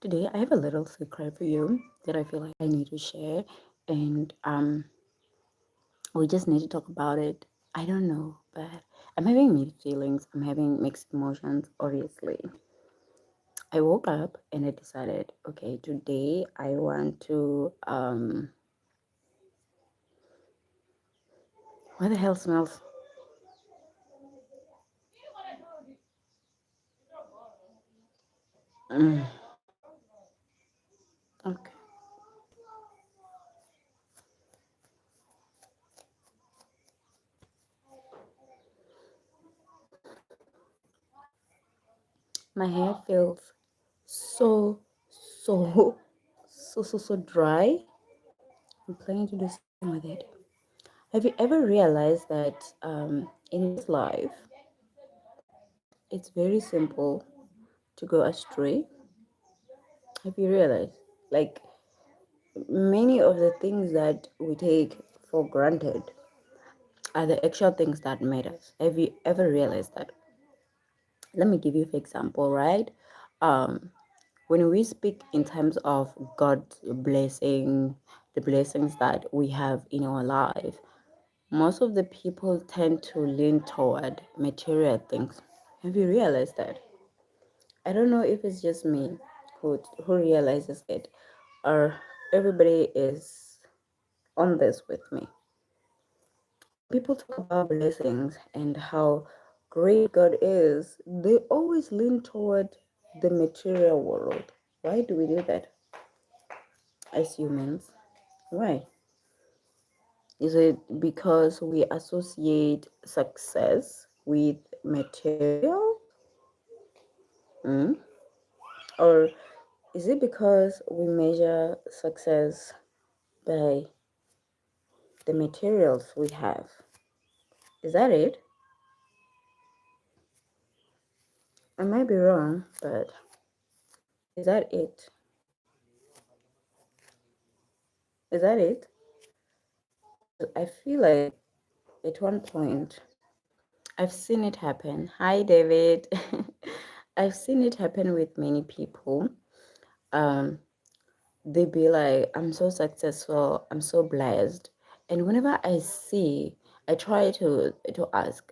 Today I have a little secret for you that I feel like I need to share, and we just need to talk about it. I don't know, but I'm having mixed feelings. I'm having mixed emotions. Obviously, I woke up and I decided, okay, today I want to what the hell smells? Mm, okay, my hair feels so so so dry. I'm planning to do something with it. Have you ever realized that in this life, it's very simple to go astray? Have you realized? Like many of the things that we take for granted are the actual things that matters. Have you ever realized that? Let me give you an example, right? Um, when we speak in terms of God's blessing, the blessings that we have in our life, most of the people tend to lean toward material things. Have you realized that? I don't know if it's just me who realizes it, or everybody is on this with me. People talk about blessings and how great God is. They always lean toward the material world. Why do we do that as humans? Why? Is it because we associate success with material? Mm? Or is it because we measure success by the materials we have? Is that it? I might be wrong, but is that it? Is that it? I feel like at one point I've seen it happen. Hi, David. I've seen it happen with many people. Um, they be like, I'm so successful, I'm so blessed. And whenever I see, I try to ask,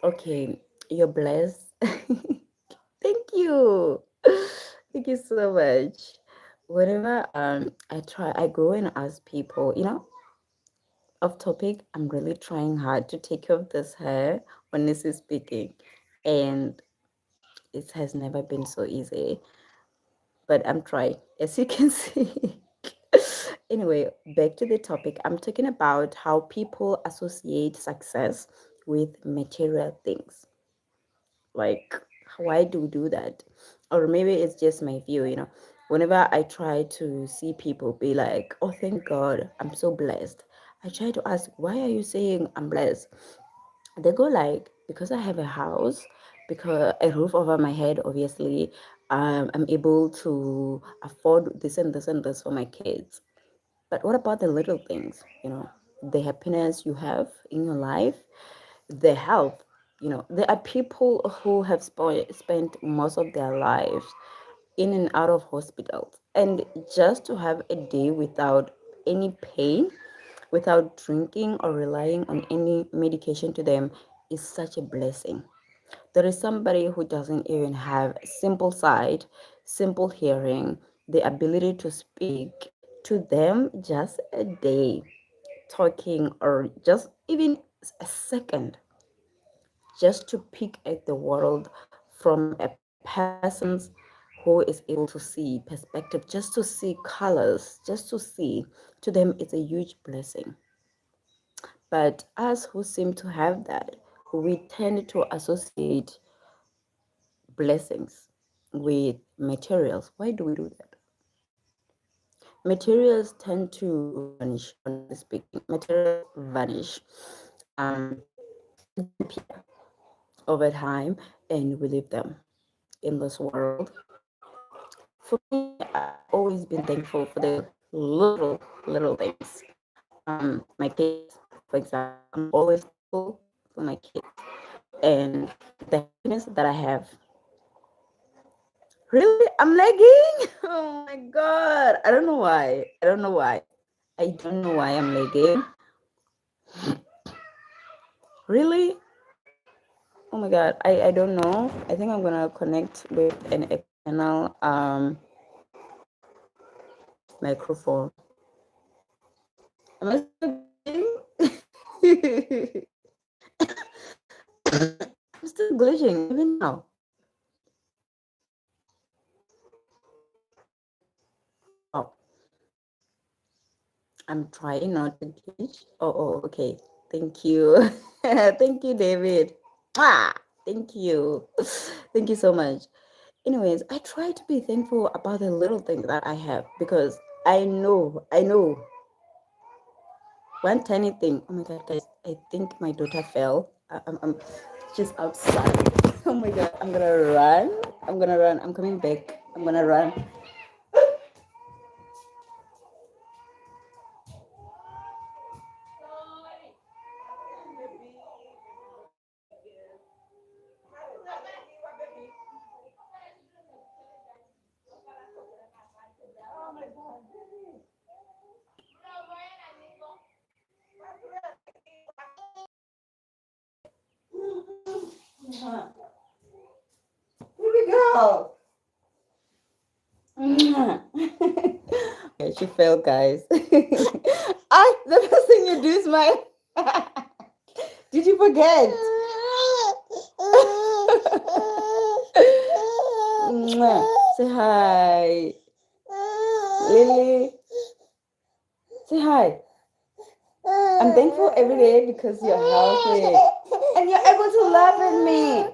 okay, you're blessed. Thank you. Thank you so much. Whenever I go and ask people, off topic, I'm really trying hard to take care of this hair, honestly speaking. And it has never been so easy, but I'm trying, as you can see. Anyway, back to the topic. I'm talking about how people associate success with material things. Like, why do we do that? Or maybe it's just my view. Whenever I try to see people be like, oh, thank God, I'm so blessed, I try to ask, why are you saying I'm blessed? They go like, because I have a house, because a roof over my head, obviously, I'm able to afford this and this and this for my kids. But what about the little things? The happiness you have in your life, the health. There are people who have spent most of their lives in and out of hospitals, and just to have a day without any pain, without drinking or relying on any medication to them, is such a blessing. There is somebody who doesn't even have simple sight, simple hearing, the ability to speak. To them, just a day talking, or just even a second, just to peek at the world from a person's who is able to see perspective, just to see colors, just to see, to them it's a huge blessing. But us who seem to have that, we tend to associate blessings with materials. Why do we do that? Materials tend to vanish, honestly speaking. Materials vanish. Um, disappear over time, and we leave them in this world. For me, I've always been thankful for the little things. My kids, for example, I'm always thankful for my kids and the happiness that I have. Really? I'm lagging? Oh my god. I don't know why. I don't know why. I don't know why I'm lagging. Really? Oh my god. I don't know. I think I'm gonna connect with an external microphone. Am I still glitching? I'm still glitching even now. Oh, I'm trying not to glitch. Okay. Thank you. Thank you, David. Ah, thank you. Thank you so much. Anyways, I try to be thankful about the little things that I have because I know one tiny thing. Oh my god, guys, I think my daughter fell. She's outside. Oh my god, I'm gonna run. I'm gonna run. I'm coming back. I'm gonna run. Here we go. Okay, she fell, guys. The first thing you do is my. Did you forget? Say hi. Lily, say hi. I'm thankful every day because you're healthy and you're able to laugh at me.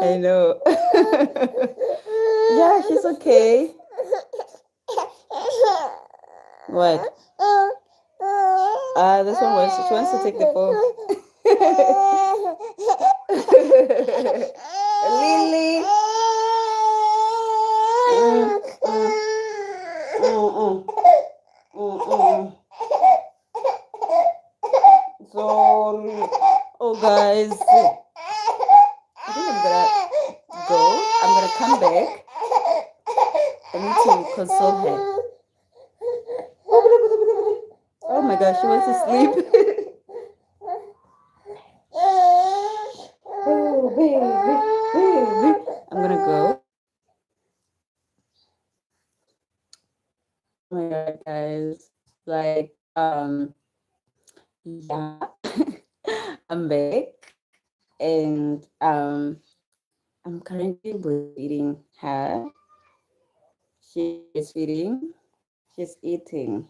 I know. Yeah, she's okay. What? This one wants she wants to take the phone. Lily. So, oh guys, I think I'm gonna go. I'm gonna come back. I need to console her. Oh my gosh, she wants to sleep. Oh, baby. I'm gonna go. Oh my god, guys. Like, yeah, I'm back and I'm currently breastfeeding her. She's breastfeeding. She's eating.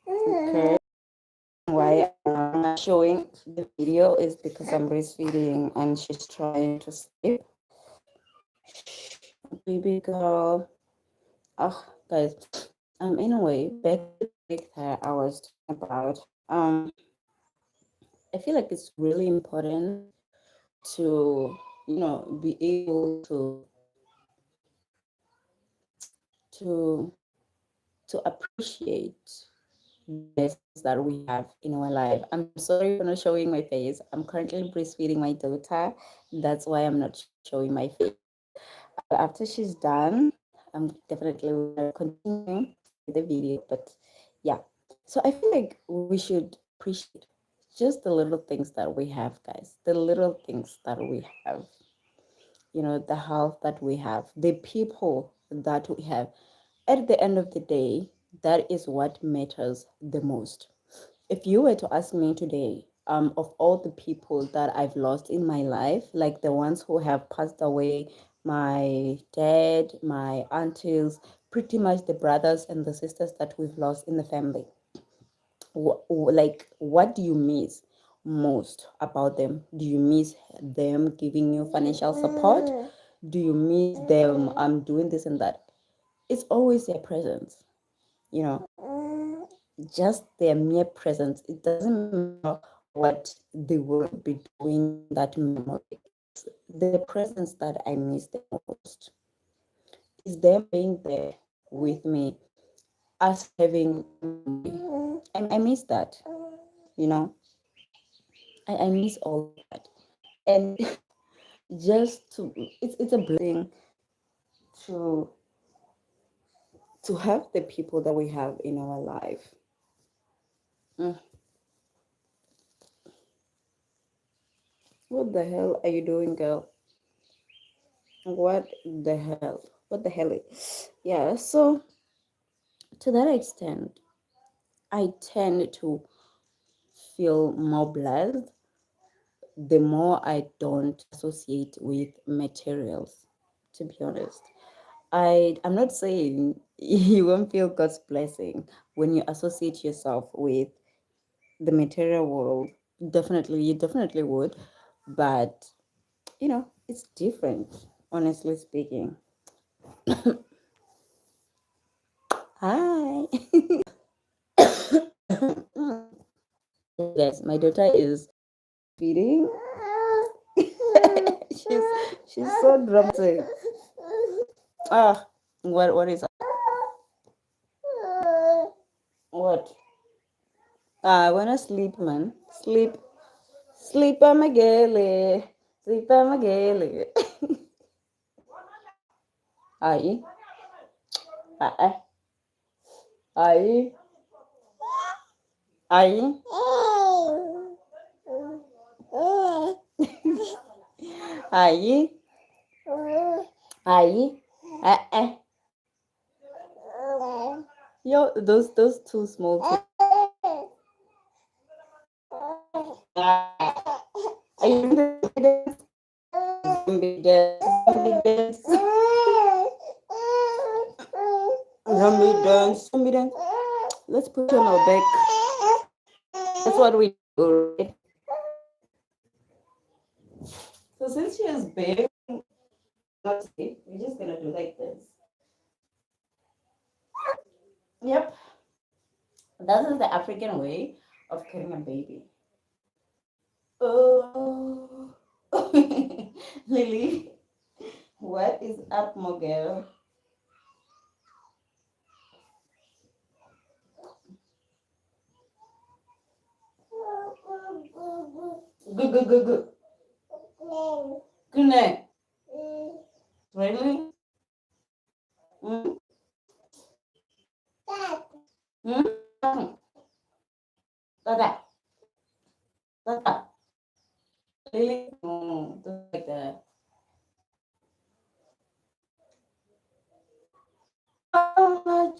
Okay. Why I'm not showing the video is because I'm breastfeeding and she's trying to sleep. Baby girl. Oh, guys. Anyway, back to the topic that I was talking about. I feel like it's really important to, be able to to appreciate blessings that we have in our life. I'm sorry for not showing my face. I'm currently breastfeeding my daughter. That's why I'm not showing my face. After she's done, I'm definitely gonna continue the video. But yeah, so I feel like we should appreciate just the little things that we have, guys. The little things that we have. The health that we have, the people that we have. At the end of the day, that is what matters the most. If you were to ask me today, of all the people that I've lost in my life, like the ones who have passed away, my dad, my aunties, pretty much the brothers and the sisters that we've lost in the family, like what do you miss most about them? Do you miss them giving you financial support? Do you miss them doing this and that? It's always their presence, you know just their mere presence. It doesn't matter what they will be doing in that memory. It's the presence that I miss the most. Is them being there with me, us having memory. I miss that, you know. I miss all of that. And just to it's a blessing to have the people that we have in our life. Mm, what the hell are you doing, girl? What the hell? What the hell? Yeah, so to that extent, I tend to feel more blessed the more I don't associate with materials, to be honest. I'm not saying you won't feel God's blessing when you associate yourself with the material world. Definitely, you definitely would, but it's different, honestly speaking. Hi. Guys, my daughter is feeding. she's so dramatic. Ah, what is what? I wanna sleep, man. Sleep, sleep, I'm a girly. Sleep, I'm a girly. Aí, aí, aí, aí, aí, aí, é. Yo, those two small are you doing the zombie dance? Zombie dance. Zombie dance. Zombie dance. Let's put you on our back. That's what we do, right? So since she is big, not safe, we're just gonna do like this. Yep. That is the African way of carrying a baby. Oh, Lily, what is up, Mogel? Good, good, good, good. Good night. Really? Mm? Mm? Tata, tata. Lily? Don't like that. Oh,